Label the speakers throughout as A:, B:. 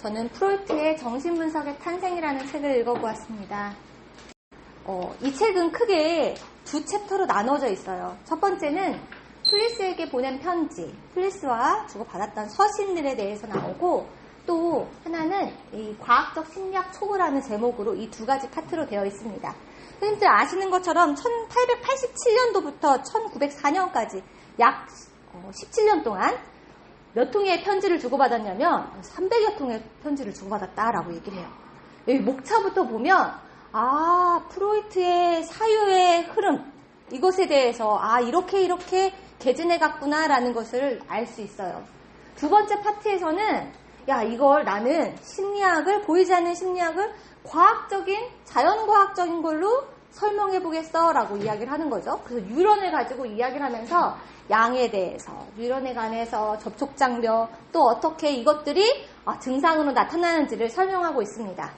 A: 저는 프로이트의 정신분석의 탄생이라는 책을 읽어보았습니다. 이 책은 크게 두 챕터로 나눠져 있어요. 첫 번째는 플리스에게 보낸 편지, 플리스와 주고받았던 서신들에 대해서 나오고, 또 하나는 이 과학적 심리학 초고라는 제목으로 이 두 가지 파트로 되어 있습니다. 선생님들 아시는 것처럼 1887년도부터 1904년까지 약 17년 동안 몇 통의 편지를 주고받았냐면 300여 통의 편지를 주고받았다라고 얘기를 해요. 여기 목차부터 보면 프로이트의 사유의 흐름, 이것에 대해서 이렇게 개진해 갔구나라는 것을 알 수 있어요. 두 번째 파트에서는 이걸 나는 심리학을, 보이지 않는 심리학을 과학적인, 자연과학적인 걸로 설명해 보겠어 라고 이야기를 하는 거죠. 그래서 뉴런을 가지고 이야기를 하면서 양에 대해서, 뉴런에 관해서 접촉장벽, 또 어떻게 이것들이 증상으로 나타나는지를 설명하고 있습니다.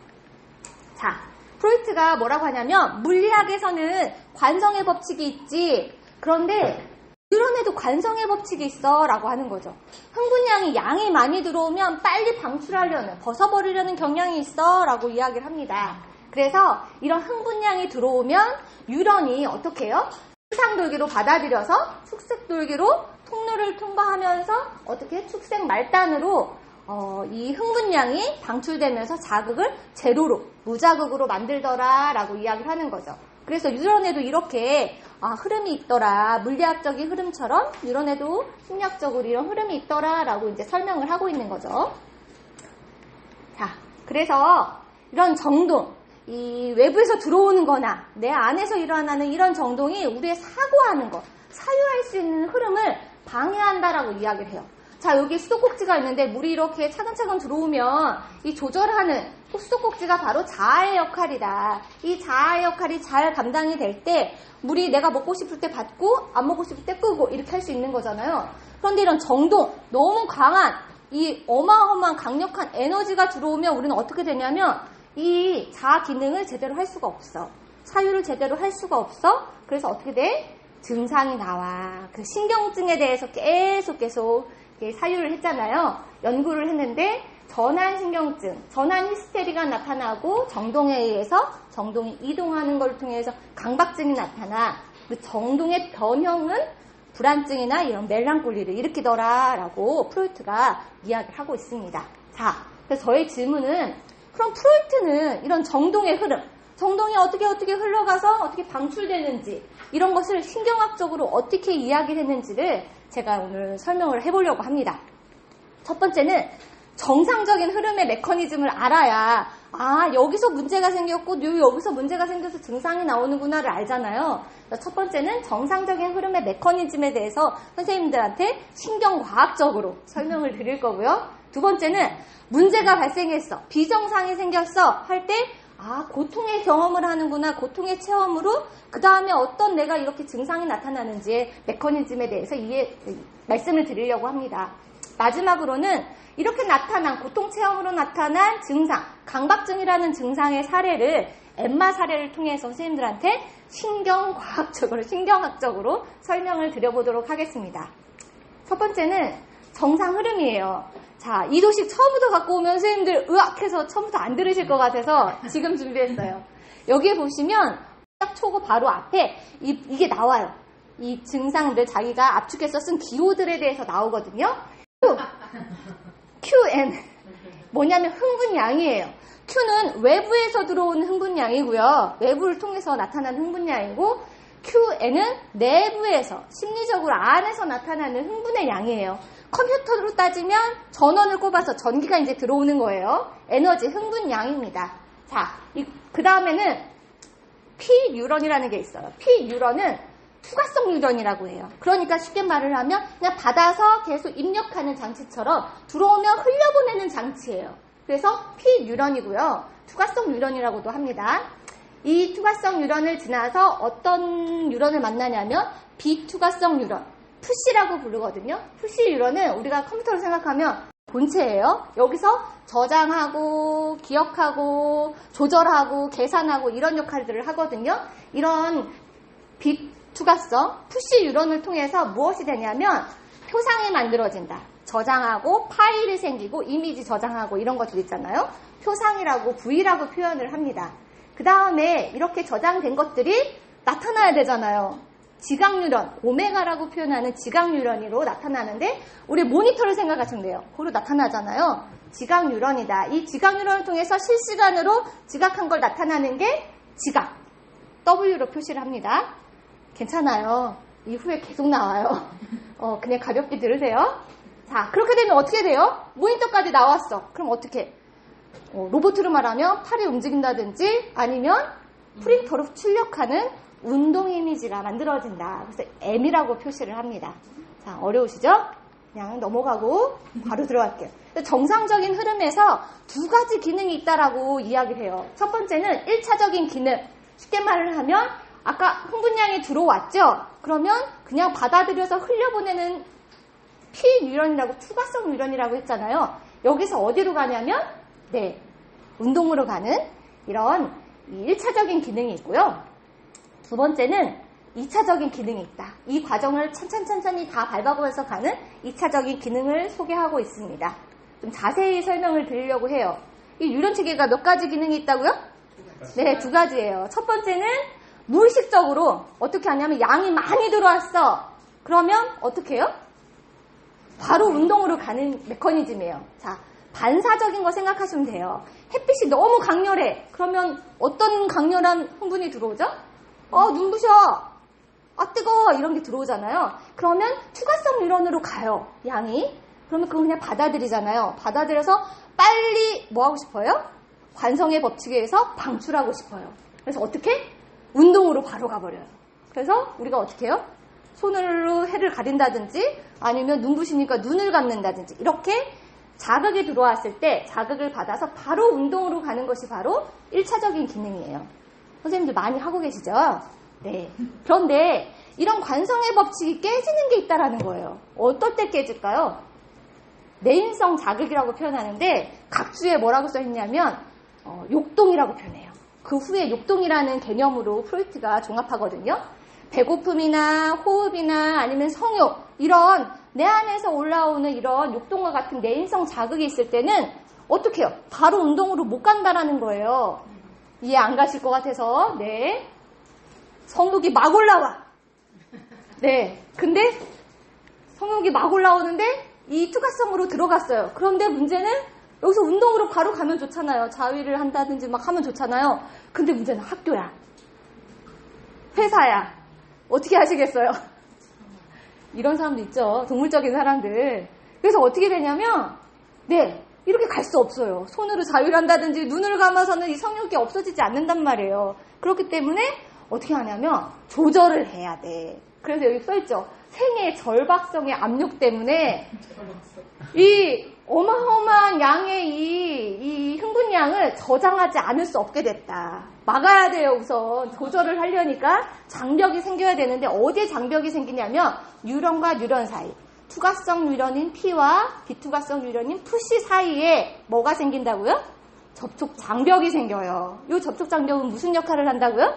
A: 자, 프로이트가 뭐라고 하냐면 물리학에서는 관성의 법칙이 있지, 그런데 뉴런에도 관성의 법칙이 있어 라고 하는 거죠. 흥분량이 양이 많이 들어오면 빨리 방출하려는, 벗어버리려는 경향이 있어 라고 이야기를 합니다. 그래서 이런 흥분량이 들어오면 뉴런이 어떻게 해요? 축상돌기로 받아들여서 축색돌기로 통로를 통과하면서 어떻게 축색 말단으로 이 흥분량이 방출되면서 자극을 제로로, 무자극으로 만들더라 라고 이야기를 하는 거죠. 그래서 뉴런에도 이렇게 흐름이 있더라, 물리학적인 흐름처럼 뉴런에도 심리학적으로 이런 흐름이 있더라 라고 이제 설명을 하고 있는 거죠. 자, 그래서 이런 정동, 이 외부에서 들어오는 거나 내 안에서 일어나는 이런 정동이 우리의 사고하는 것, 사유할 수 있는 흐름을 방해한다라고 이야기를 해요. 자, 여기 수도꼭지가 있는데 물이 이렇게 차근차근 들어오면 이 조절하는 수도꼭지가 바로 자아의 역할이다. 이 자아의 역할이 잘 감당이 될 때 물이 내가 먹고 싶을 때 받고 안 먹고 싶을 때 끄고 이렇게 할 수 있는 거잖아요. 그런데 이런 정동, 너무 강한 이 어마어마한 강력한 에너지가 들어오면 우리는 어떻게 되냐면 이 자아 기능을 제대로 할 수가 없어. 사유를 제대로 할 수가 없어. 그래서 어떻게 돼? 증상이 나와. 그 신경증에 대해서 계속 사유를 했잖아요. 연구를 했는데 전환신경증, 전환 히스테리가 나타나고 정동에 의해서 정동이 이동하는 걸 통해서 강박증이 나타나 그 정동의 변형은 불안증이나 이런 멜랑콜리를 일으키더라라고 프로이트가 이야기를 하고 있습니다. 자, 그래서 저의 질문은 그럼 프로이트는 이런 정동의 흐름, 정동이 어떻게 흘러가서 어떻게 방출되는지 이런 것을 신경학적으로 어떻게 이야기를 했는지를 제가 오늘 설명을 해보려고 합니다. 첫 번째는 정상적인 흐름의 메커니즘을 알아야 여기서 문제가 생겼고 여기서 문제가 생겨서 증상이 나오는구나를 알잖아요. 첫 번째는 정상적인 흐름의 메커니즘에 대해서 선생님들한테 신경과학적으로 설명을 드릴 거고요. 두 번째는 문제가 발생했어, 비정상이 생겼어 할 때 고통의 경험을 하는구나, 고통의 체험으로 그 다음에 어떤 내가 이렇게 증상이 나타나는지의 메커니즘에 대해서 말씀을 드리려고 합니다. 마지막으로는 이렇게 나타난, 고통 체험으로 나타난 증상, 강박증이라는 증상의 사례를 엠마 사례를 통해서 선생님들한테 신경학적으로 설명을 드려보도록 하겠습니다. 첫 번째는 정상 흐름이에요. 자, 이 도식 처음부터 갖고 오면 선생님들 으악해서 처음부터 안 들으실 것 같아서 지금 준비했어요. 여기에 보시면 딱 초고 바로 앞에 이게 나와요. 이 증상들 자기가 압축해서 쓴 기호들에 대해서 나오거든요. QN 뭐냐면 흥분량이에요. Q는 외부에서 들어오는 흥분량이고요. 외부를 통해서 나타나는 흥분량이고, QN은 내부에서, 심리적으로 안에서 나타나는 흥분의 양이에요. 컴퓨터로 따지면 전원을 꼽아서 전기가 이제 들어오는 거예요. 에너지, 흥분량입니다. 자, 그 다음에는 P-뉴런이라는 게 있어요. P-뉴런은 투과성 뉴런이라고 해요. 그러니까 쉽게 말을 하면 그냥 받아서 계속 입력하는 장치처럼 들어오면 흘려보내는 장치예요. 그래서 P-뉴런이고요. 투과성 뉴런이라고도 합니다. 이 투과성 뉴런을 지나서 어떤 뉴런을 만나냐면 비투과성 뉴런, 푸시라고 부르거든요. 푸시 뉴런은 우리가 컴퓨터로 생각하면 본체예요. 여기서 저장하고 기억하고 조절하고 계산하고 이런 역할들을 하거든요. 이런 비투과성 푸시 뉴런을 통해서 무엇이 되냐면 표상이 만들어진다. 저장하고 파일이 생기고 이미지 저장하고 이런 것들 있잖아요. 표상이라고 V라고 표현을 합니다. 그 다음에 이렇게 저장된 것들이 나타나야 되잖아요. 지각뉴런, 오메가라고 표현하는 지각뉴런으로 나타나는데 우리 모니터를 생각하시면 돼요. 거기로 나타나잖아요. 지각뉴런이다. 이 지각뉴런을 통해서 실시간으로 지각한 걸 나타나는 게 지각. W로 표시를 합니다. 괜찮아요. 이후에 계속 나와요. 그냥 가볍게 들으세요. 자, 그렇게 되면 어떻게 돼요? 모니터까지 나왔어. 그럼 어떻게? 로봇으로 말하면 팔이 움직인다든지 아니면 프린터로 출력하는 운동 이미지가 만들어진다. 그래서 M이라고 표시를 합니다. 자, 어려우시죠? 그냥 넘어가고 바로 들어갈게요. 정상적인 흐름에서 두 가지 기능이 있다라고 이야기를 해요. 첫 번째는 1차적인 기능. 쉽게 말을 하면 아까 흥분량이 들어왔죠? 그러면 그냥 받아들여서 흘려보내는 P 뉴런이라고 투과성 뉴런이라고 했잖아요. 여기서 어디로 가냐면 운동으로 가는 이런 1차적인 기능이 있고요. 두 번째는 2차적인 기능이 있다. 이 과정을 천천히 다 밟아보면서 가는 2차적인 기능을 소개하고 있습니다. 좀 자세히 설명을 드리려고 해요. 이 뉴런 체계가 몇 가지 기능이 있다고요? 네, 두 가지예요. 첫 번째는 무의식적으로 어떻게 하냐면 양이 많이 들어왔어. 그러면 어떻게 해요? 바로 운동으로 가는 메커니즘이에요. 자, 반사적인 거 생각하시면 돼요. 햇빛이 너무 강렬해. 그러면 어떤 강렬한 흥분이 들어오죠? 눈부셔. 뜨거워. 이런 게 들어오잖아요. 그러면 투과성 뉴런으로 가요. 양이. 그러면 그건 그냥 받아들이잖아요. 받아들여서 빨리 뭐 하고 싶어요? 관성의 법칙에 의해서 방출하고 싶어요. 그래서 어떻게? 운동으로 바로 가버려요. 그래서 우리가 어떻게 해요? 손으로 해를 가린다든지 아니면 눈부시니까 눈을 감는다든지 이렇게 자극이 들어왔을 때 자극을 받아서 바로 운동으로 가는 것이 바로 1차적인 기능이에요. 선생님들 많이 하고 계시죠? 네. 그런데 이런 관성의 법칙이 깨지는 게 있다라는 거예요. 어떨 때 깨질까요? 내인성 자극이라고 표현하는데 각주에 뭐라고 써있냐면 욕동이라고 표현해요. 그 후에 욕동이라는 개념으로 프로이트가 종합하거든요. 배고픔이나 호흡이나 아니면 성욕 이런 내 안에서 올라오는 이런 욕동과 같은 내인성 자극이 있을 때는 어떻게 해요? 바로 운동으로 못 간다라는 거예요. 이해 안 가실 것 같아서 성욕이 막 올라와. 근데 성욕이 막 올라오는데 이 투과성으로 들어갔어요. 그런데 문제는 여기서 운동으로 바로 가면 좋잖아요. 자위를 한다든지 막 하면 좋잖아요. 근데 문제는 학교야. 회사야. 어떻게 하시겠어요? 이런 사람도 있죠. 동물적인 사람들. 그래서 어떻게 되냐면 이렇게 갈 수 없어요. 손으로 자위를 한다든지 눈을 감아서는 이 성욕이 없어지지 않는단 말이에요. 그렇기 때문에 어떻게 하냐면 조절을 해야 돼. 그래서 여기 써있죠. 생의 절박성의 압력 때문에 이 어마어마한 양의 이 흥분량을 저장하지 않을 수 없게 됐다. 막아야 돼요. 우선 조절을 하려니까 장벽이 생겨야 되는데 어디에 장벽이 생기냐면 뉴런과 뉴런 사이, 투과성 뉴런인 P와 비투과성 뉴런인 푸시 사이에 뭐가 생긴다고요? 접촉 장벽이 생겨요. 이 접촉 장벽은 무슨 역할을 한다고요?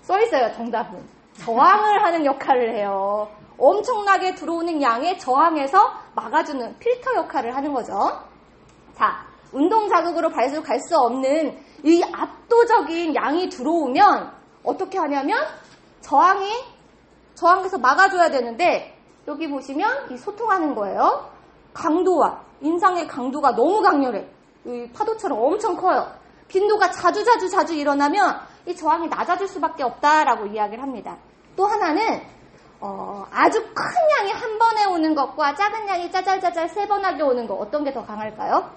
A: 써있어요. 정답은 저항을 하는 역할을 해요. 엄청나게 들어오는 양에 저항해서 막아주는 필터 역할을 하는 거죠. 자, 운동 자극으로 갈 수 없는 이 압도적인 양이 들어오면 어떻게 하냐면 저항해서 막아줘야 되는데 여기 보시면 이 소통하는 거예요. 강도와 인상의 강도가 너무 강렬해. 이 파도처럼 엄청 커요. 빈도가 자주 일어나면 이 저항이 낮아질 수밖에 없다라고 이야기를 합니다. 또 하나는 아주 큰 양이 한 번에 오는 것과 작은 양이 짜잘짜잘 세 번 하게 오는 것 어떤 게 더 강할까요?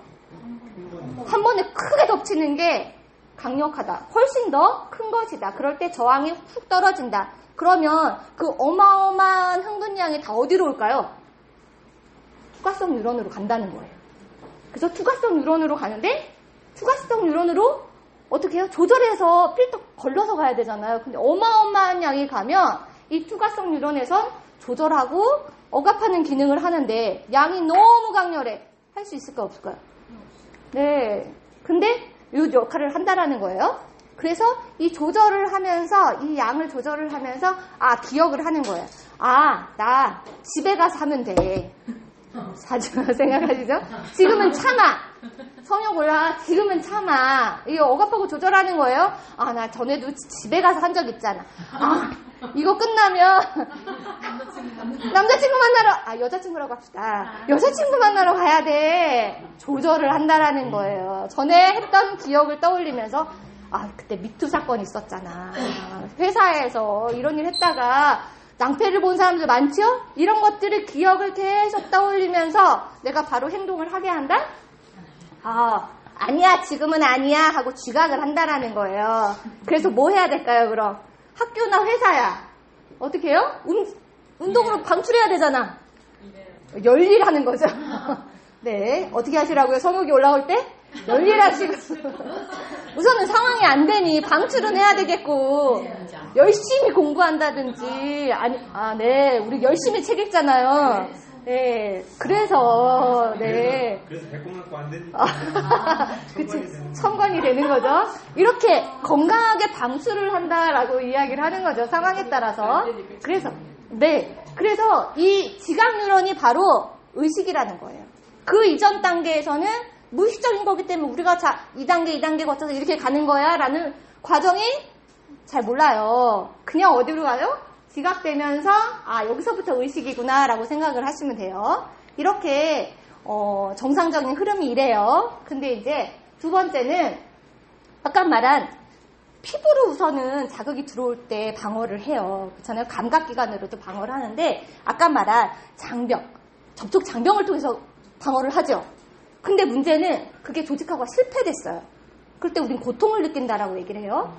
A: 한 번에 크게 덮치는 게 강력하다. 훨씬 더 큰 것이다. 그럴 때 저항이 훅 떨어진다. 그러면 그 어마어마한 흥분량이 다 어디로 올까요? 투과성 뉴런으로 간다는 거예요. 그래서 투과성 뉴런으로 가는데 투과성 뉴런으로 어떻게 해요? 조절해서 필터 걸러서 가야 되잖아요. 근데 어마어마한 양이 가면 이 투과성 뉴런에선 조절하고 억압하는 기능을 하는데 양이 너무 강렬해. 할 수 있을까 없을까요? 네. 근데 이 역할을 한다라는 거예요. 그래서 이 조절을 하면서 이 양을 조절을 하면서 기억을 하는 거예요. 나 집에 가서 하면 돼. 사주라고 생각하시죠? 지금은 참아. 성욕 올라 지금은 참아. 이거 억압하고 조절하는 거예요. 아, 나 전에도 집에 가서 한 적 있잖아. 아, 이거 끝나면 남자친구 만나러, 여자친구라고 합시다. 여자친구 만나러 가야 돼. 조절을 한다라는 거예요. 전에 했던 기억을 떠올리면서 그때 미투 사건 있었잖아. 회사에서 이런 일 했다가 낭패를 본 사람들 많죠? 이런 것들을 기억을 계속 떠올리면서 내가 바로 행동을 하게 한다? 아니야, 지금은 아니야 하고 지각을 한다라는 거예요. 그래서 뭐 해야 될까요, 그럼? 학교나 회사야. 어떻게 해요? 운동으로 방출해야 되잖아. 열일하는 거죠. 네, 어떻게 하시라고요? 성욕이 올라올 때? 열일하시고. 우선은 상황이 안 되니 방출은 해야 되겠고, 열심히 공부한다든지, 네, 우리 열심히 책 읽잖아요. 네, 그래서, 네.
B: 그래서 백공 갖고 안 되니까.
A: 그치, 첨관이 되는 거죠. 이렇게 건강하게 방출을 한다라고 이야기를 하는 거죠. 상황에 따라서. 그래서, 네. 그래서 이 지각 뉴런이 바로 의식이라는 거예요. 그 이전 단계에서는 무의식적인 거기 때문에 우리가 2단계 거쳐서 이렇게 가는 거야 라는 과정이 잘 몰라요. 그냥 어디로 가요? 지각되면서 여기서부터 의식이구나 라고 생각을 하시면 돼요. 이렇게 정상적인 흐름이 이래요. 근데 이제 두 번째는 아까 말한 피부로 우선은 자극이 들어올 때 방어를 해요. 그렇잖아요. 감각기관으로도 방어를 하는데 아까 말한 장벽, 접촉 장벽을 통해서 방어를 하죠. 근데 문제는 그게 조직화가 실패됐어요. 그럴 때 우린 고통을 느낀다라고 얘기를 해요.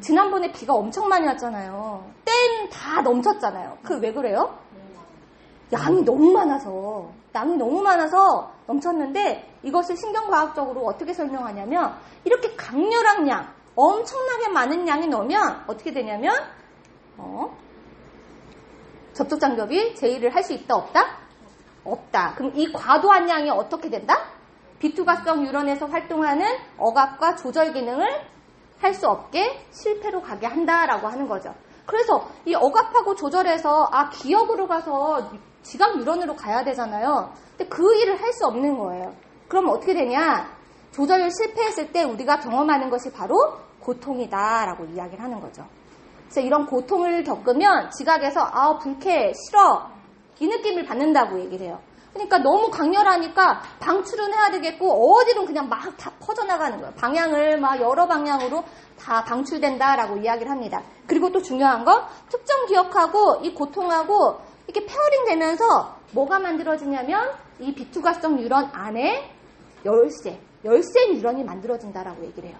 A: 지난번에 비가 엄청 많이 왔잖아요. 땐 다 넘쳤잖아요. 왜 그래요? 양이 너무 많아서 넘쳤는데 이것을 신경과학적으로 어떻게 설명하냐면 이렇게 강렬한 양, 엄청나게 많은 양이 넣으면 어떻게 되냐면 접촉장벽이 제의를 할 수 있다 없다? 없다. 그럼 이 과도한 양이 어떻게 된다? 비투과성 뉴런에서 활동하는 억압과 조절 기능을 할 수 없게 실패로 가게 한다라고 하는 거죠. 그래서 이 억압하고 조절해서 기억으로 가서 지각 뉴런으로 가야 되잖아요. 근데 그 일을 할 수 없는 거예요. 그럼 어떻게 되냐? 조절 실패했을 때 우리가 경험하는 것이 바로 고통이다라고 이야기를 하는 거죠. 그래서 이런 고통을 겪으면 지각에서 불쾌해, 싫어 이 느낌을 받는다고 얘기를 해요. 그러니까 너무 강렬하니까 방출은 해야 되겠고 어디든 그냥 막 다 퍼져나가는 거예요. 방향을 막 여러 방향으로 다 방출된다라고 이야기를 합니다. 그리고 또 중요한 건 특정 기억하고 이 고통하고 이렇게 페어링 되면서 뭐가 만들어지냐면 이 비투과성 뉴런 안에 열쇠 뉴런이 만들어진다라고 얘기를 해요.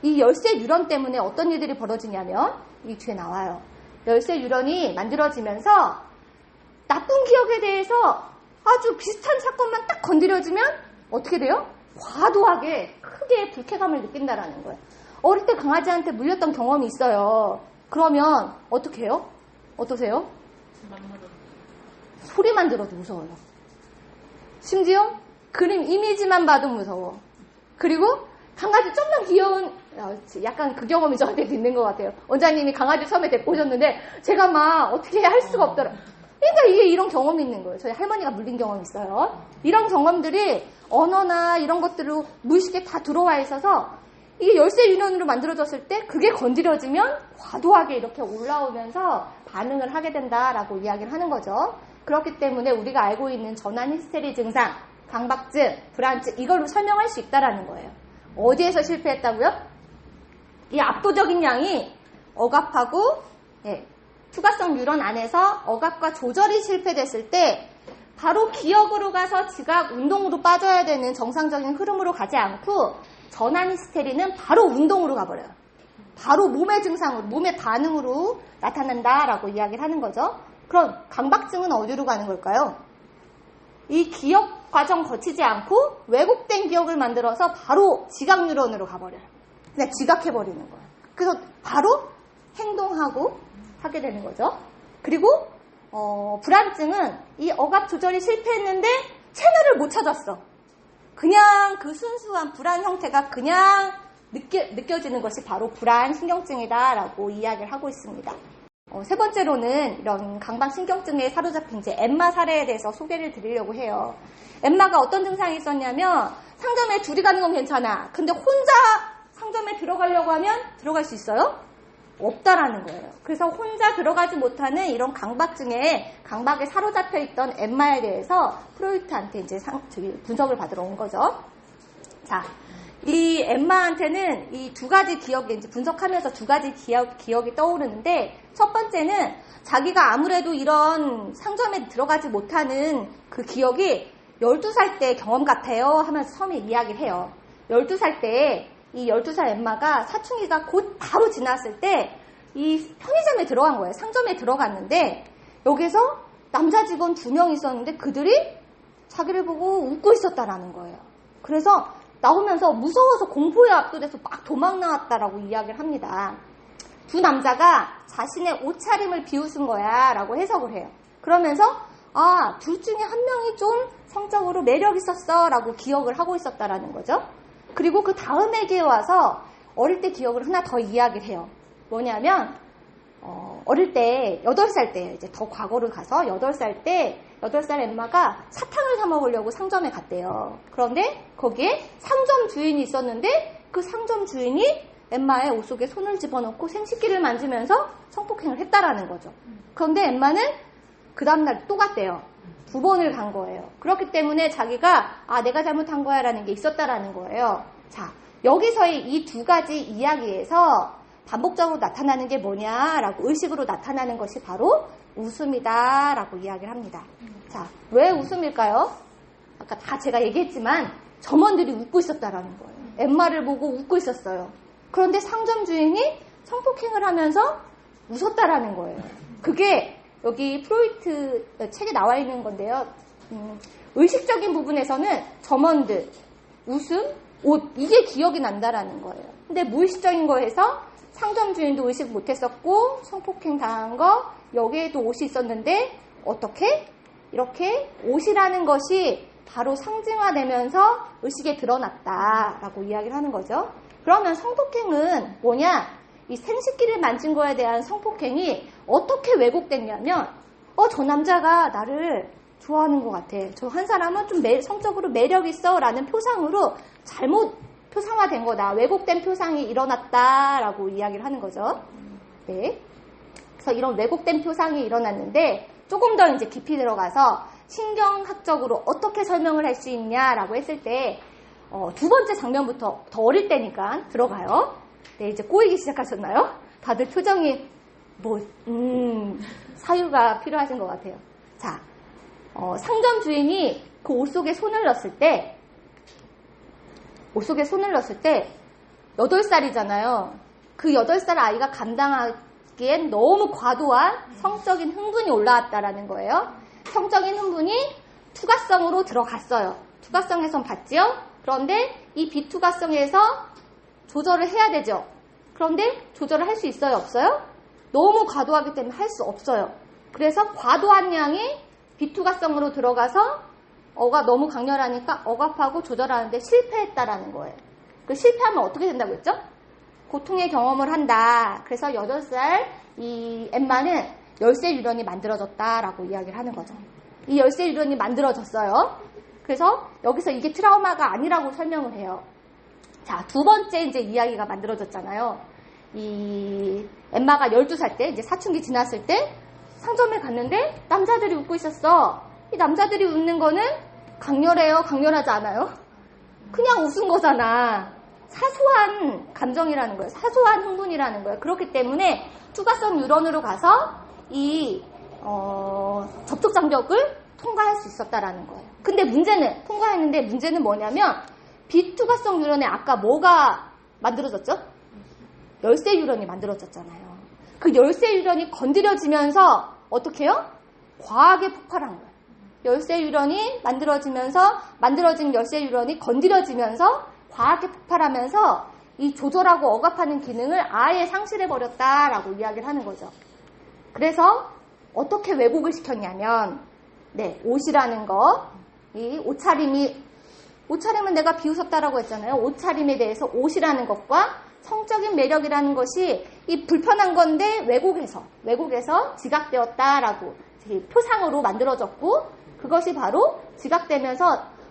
A: 이 열쇠 뉴런 때문에 어떤 일들이 벌어지냐면 이 뒤에 나와요. 열쇠 뉴런이 만들어지면서 나쁜 기억에 대해서 아주 비슷한 사건만 딱 건드려지면 어떻게 돼요? 과도하게 크게 불쾌감을 느낀다라는 거예요. 어릴 때 강아지한테 물렸던 경험이 있어요. 그러면 어떻게 해요? 어떠세요? 소리만 들어도 무서워요. 심지어 그림 이미지만 봐도 무서워. 그리고 강아지 좀만 귀여운 약간 그 경험이 저한테도 있는 것 같아요. 원장님이 강아지 처음에 데리고 오셨는데 제가 막 어떻게 할 수가 없더라. 그러니까 이게 이런 경험이 있는 거예요. 저희 할머니가 물린 경험이 있어요. 이런 경험들이 언어나 이런 것들로 무의식에 다 들어와 있어서 이게 열쇠 유연으로 만들어졌을 때 그게 건드려지면 과도하게 이렇게 올라오면서 반응을 하게 된다라고 이야기를 하는 거죠. 그렇기 때문에 우리가 알고 있는 전환 히스테리 증상, 강박증, 불안증 이걸로 설명할 수 있다라는 거예요. 어디에서 실패했다고요? 이 압도적인 양이 억압하고 투과성 뉴런 안에서 억압과 조절이 실패됐을 때 바로 기억으로 가서 지각, 운동으로 빠져야 되는 정상적인 흐름으로 가지 않고 전환 히스테리는 바로 운동으로 가버려요. 바로 몸의 증상으로, 몸의 반응으로 나타난다라고 이야기를 하는 거죠. 그럼 강박증은 어디로 가는 걸까요? 이 기억 과정 거치지 않고 왜곡된 기억을 만들어서 바로 지각 뉴런으로 가버려요. 그냥 지각해버리는 거예요. 그래서 바로 행동하고 하게 되는 거죠. 그리고 불안증은 이 억압 조절이 실패했는데 채널을 못 찾았어. 그냥 그 순수한 불안 형태가 그냥 느껴지는 것이 바로 불안 신경증이다라고 이야기를 하고 있습니다. 세 번째로는 이런 강박신경증에 사로잡힌 이제 엠마 사례에 대해서 소개를 드리려고 해요. 엠마가 어떤 증상이 있었냐면 상점에 둘이 가는 건 괜찮아. 근데 혼자 상점에 들어가려고 하면 들어갈 수 있어요? 없다라는 거예요. 그래서 혼자 들어가지 못하는 이런 강박에 사로잡혀 있던 엠마에 대해서 프로이트한테 이제 분석을 받으러 온 거죠. 자, 이 엠마한테는 이 두 가지 기억이 이제 분석하면서 두 가지 기억이 떠오르는데, 첫 번째는 자기가 아무래도 이런 상점에 들어가지 못하는 그 기억이 12살 때 경험 같아요 하면서 처음에 이야기를 해요. 12살 때 이 12살 엠마가 사춘기가 곧 바로 지났을 때 이 편의점에 들어간 거예요. 상점에 들어갔는데 여기서 남자 직원 2명 있었는데 그들이 자기를 보고 웃고 있었다라는 거예요. 그래서 나오면서 무서워서 공포에 압도돼서 막 도망 나왔다라고 이야기를 합니다. 두 남자가 자신의 옷차림을 비웃은 거야 라고 해석을 해요. 그러면서 둘 중에 한 명이 좀 성적으로 매력 있었어 라고 기억을 하고 있었다라는 거죠. 그리고 그 다음 회기에 와서 어릴 때 기억을 하나 더 이야기를 해요. 뭐냐면 어릴 때 8살 때 이제 더 과거를 가서 8살 엠마가 사탕을 사 먹으려고 상점에 갔대요. 그런데 거기에 상점 주인이 있었는데 그 상점 주인이 엠마의 옷 속에 손을 집어넣고 생식기를 만지면서 성폭행을 했다라는 거죠. 그런데 엠마는 그 다음날 또 갔대요. 2번을 간 거예요. 그렇기 때문에 자기가 내가 잘못한 거야 라는 게 있었다라는 거예요. 자, 여기서의 이 두 가지 이야기에서 반복적으로 나타나는 게 뭐냐라고 의식으로 나타나는 것이 바로 웃음이다 라고 이야기를 합니다. 자, 왜 웃음일까요? 아까 다 제가 얘기했지만 점원들이 웃고 있었다라는 거예요. 엠마를 보고 웃고 있었어요. 그런데 상점 주인이 성폭행을 하면서 웃었다라는 거예요. 그게 여기 프로이트 책에 나와 있는 건데요. 의식적인 부분에서는 점원들, 웃음, 옷 이게 기억이 난다라는 거예요. 근데 무의식적인 거에서 상점 주인도 의식 못했었고 성폭행 당한 거 여기에도 옷이 있었는데 어떻게? 이렇게 옷이라는 것이 바로 상징화되면서 의식에 드러났다라고 이야기를 하는 거죠. 그러면 성폭행은 뭐냐? 이 생식기를 만진 거에 대한 성폭행이 어떻게 왜곡됐냐면 저 남자가 나를 좋아하는 것 같아. 저 한 사람은 좀 성적으로 매력 있어 라는 표상으로 잘못 표상화된 거다. 왜곡된 표상이 일어났다라고 이야기를 하는 거죠. 네. 그래서 이런 왜곡된 표상이 일어났는데 조금 더 이제 깊이 들어가서 신경학적으로 어떻게 설명을 할 수 있냐라고 했을 때 두 번째 장면부터 더 어릴 때니까 들어가요. 네, 이제 꼬이기 시작하셨나요? 다들 표정이 사유가 필요하신 것 같아요. 자, 상점 주인이 그 옷 속에 손을 넣었을 때 8살이잖아요. 그 8살 아이가 감당하기엔 너무 과도한 성적인 흥분이 올라왔다라는 거예요. 성적인 흥분이 투과성으로 들어갔어요. 투과성에선 봤지요? 그런데 이 비투과성에서 조절을 해야 되죠. 그런데 조절을 할 수 있어요? 없어요? 너무 과도하기 때문에 할 수 없어요. 그래서 과도한 양이 비투과성으로 들어가서 어가 너무 강렬하니까 억압하고 조절하는데 실패했다라는 거예요. 그 실패하면 어떻게 된다고 했죠? 고통의 경험을 한다. 그래서 8살 이 엠마는 열쇠 유령이 만들어졌다라고 이야기를 하는 거죠. 이 열쇠 유령이 만들어졌어요. 그래서 여기서 이게 트라우마가 아니라고 설명을 해요. 자, 두 번째 이제 이야기가 만들어졌잖아요. 이 엠마가 12살 때 이제 사춘기 지났을 때 상점에 갔는데 남자들이 웃고 있었어. 이 남자들이 웃는 거는 강렬해요? 강렬하지 않아요? 그냥 웃은 거잖아. 사소한 감정이라는 거예요. 사소한 흥분이라는 거예요. 그렇기 때문에 투과성 뉴런으로 가서 이 접촉 장벽을 통과할 수 있었다라는 거예요. 근데 문제는 통과했는데 문제는 뭐냐면 비투과성 뉴런에 아까 뭐가 만들어졌죠? 열쇠 뉴런이 만들어졌잖아요. 그 열쇠 뉴런이 건드려지면서 어떻게 해요? 과하게 폭발한 거예요. 열쇠 뉴런이 만들어진 열쇠 뉴런이 건드려지면서 과하게 폭발하면서 이 조절하고 억압하는 기능을 아예 상실해버렸다라고 이야기를 하는 거죠. 그래서 어떻게 왜곡을 시켰냐면 옷이라는 거, 이 옷차림은 내가 비웃었다라고 했잖아요. 옷차림에 대해서 옷이라는 것과 성적인 매력이라는 것이 이 불편한 건데 왜곡해서 지각되었다라고 표상으로 만들어졌고, 그것이 바로 지각되면서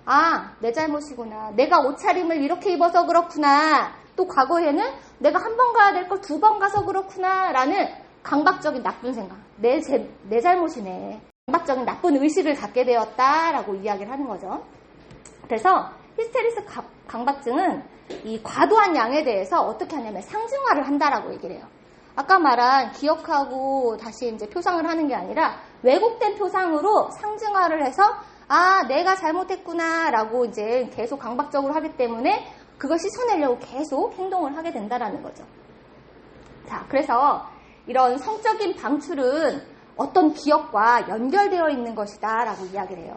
A: 아, 내 잘못이구나. 내가 옷차림을 이렇게 입어서 그렇구나. 또 과거에는 내가 한 번 가야 될 걸 2번 가서 그렇구나 라는 강박적인 나쁜 생각. 내 잘못이네. 강박적인 나쁜 의식을 갖게 되었다라고 이야기를 하는 거죠. 그래서 히스테리스 강박증은 이 과도한 양에 대해서 어떻게 하냐면 상징화를 한다라고 얘기를 해요. 아까 말한 기억하고 다시 이제 표상을 하는 게 아니라 왜곡된 표상으로 상징화를 해서 아, 내가 잘못했구나 라고 이제 계속 강박적으로 하기 때문에 그걸 씻어내려고 계속 행동을 하게 된다라는 거죠. 자, 그래서 이런 성적인 방출은 어떤 기억과 연결되어 있는 것이다 라고 이야기를 해요.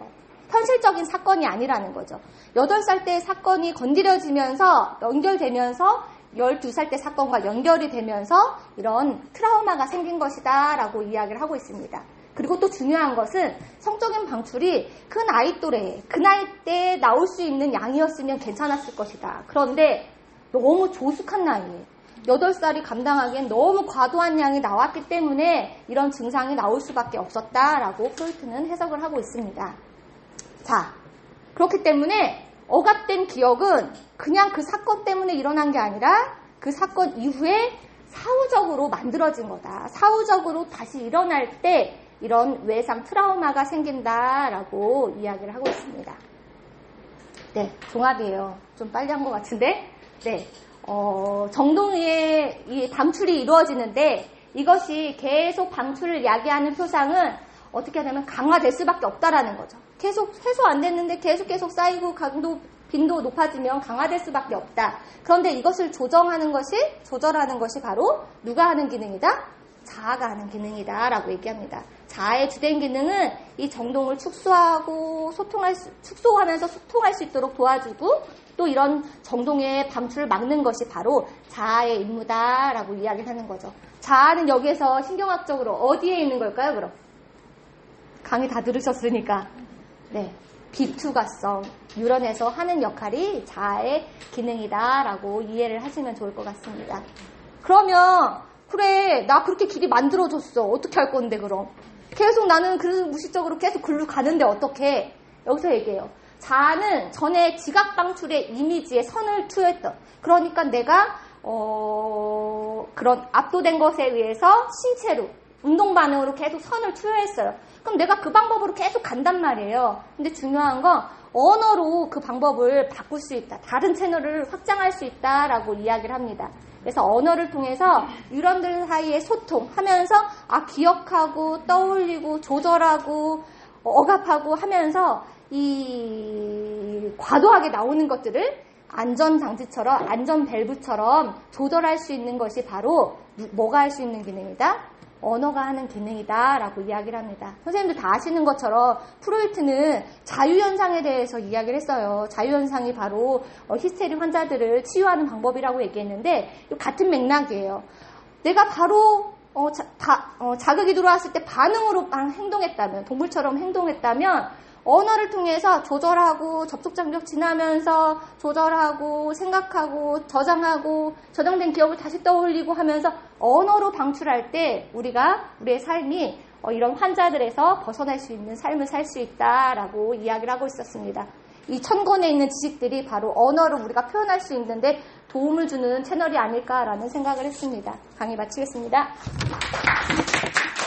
A: 현실적인 사건이 아니라는 거죠. 8살 때 사건이 건드려지면서 연결되면서 12살 때 사건과 연결이 되면서 이런 트라우마가 생긴 것이다 라고 이야기를 하고 있습니다. 그리고 또 중요한 것은 성적인 방출이 그 나이 또래, 그 나이 때 나올 수 있는 양이었으면 괜찮았을 것이다. 그런데 너무 조숙한 나이에 8살이 감당하기엔 너무 과도한 양이 나왔기 때문에 이런 증상이 나올 수밖에 없었다라고 프로이트는 해석을 하고 있습니다. 자, 그렇기 때문에 억압된 기억은 그냥 그 사건 때문에 일어난 게 아니라 그 사건 이후에 사후적으로 만들어진 거다. 사후적으로 다시 일어날 때 이런 외상 트라우마가 생긴다라고 이야기를 하고 있습니다. 네, 종합이에요. 좀 빨리 한 것 같은데. 네, 정동의 이 방출이 이루어지는데 이것이 계속 방출을 야기하는 표상은 어떻게 하냐면 강화될 수밖에 없다라는 거죠. 계속 해소 안 됐는데 계속 쌓이고 빈도 높아지면 강화될 수밖에 없다. 그런데 이것을 조절하는 것이 바로 누가 하는 기능이다? 자아가 하는 기능이다라고 얘기합니다. 자아의 주된 기능은 이 정동을 축소하면서 소통할 수 있도록 도와주고 또 이런 정동의 방출을 막는 것이 바로 자아의 임무다라고 이야기를 하는 거죠. 자아는 여기에서 신경학적으로 어디에 있는 걸까요, 그럼? 강의 다 들으셨으니까. 네. 비투가성, 뉴런에서 하는 역할이 자아의 기능이다라고 이해를 하시면 좋을 것 같습니다. 그러면 그래, 나 그렇게 길이 만들어줬어. 어떻게 할 건데 그럼? 계속 나는 무의식적으로 계속 글로 가는데 어떻게? 여기서 얘기해요. 자아는 전에 지각 방출의 이미지에 선을 투했던, 그러니까 내가 그런 압도된 것에 의해서 신체로 운동 반응으로 계속 선을 투여했어요. 그럼 내가 그 방법으로 계속 간단 말이에요. 근데 중요한 건 언어로 그 방법을 바꿀 수 있다. 다른 채널을 확장할 수 있다라고 이야기를 합니다. 그래서 언어를 통해서 뉴런들 사이에 소통하면서 기억하고 떠올리고 조절하고 억압하고 하면서 이 과도하게 나오는 것들을 안전장치처럼 안전밸브처럼 조절할 수 있는 것이 바로 뭐가 할 수 있는 기능이다? 언어가 하는 기능이다 라고 이야기를 합니다. 선생님들 다 아시는 것처럼 프로이트는 자유현상에 대해서 이야기를 했어요. 자유현상이 바로 히스테리 환자들을 치유하는 방법이라고 얘기했는데 같은 맥락이에요. 내가 바로 자극이 들어왔을 때 반응으로 행동했다면, 동물처럼 행동했다면 언어를 통해서 조절하고 접촉장벽 지나면서 조절하고 생각하고 저장하고 저장된 기억을 다시 떠올리고 하면서 언어로 방출할 때 우리의 삶이 이런 환자들에서 벗어날 수 있는 삶을 살 수 있다라고 이야기를 하고 있었습니다. 이 1000권에 있는 지식들이 바로 언어로 우리가 표현할 수 있는데 도움을 주는 채널이 아닐까라는 생각을 했습니다. 강의 마치겠습니다.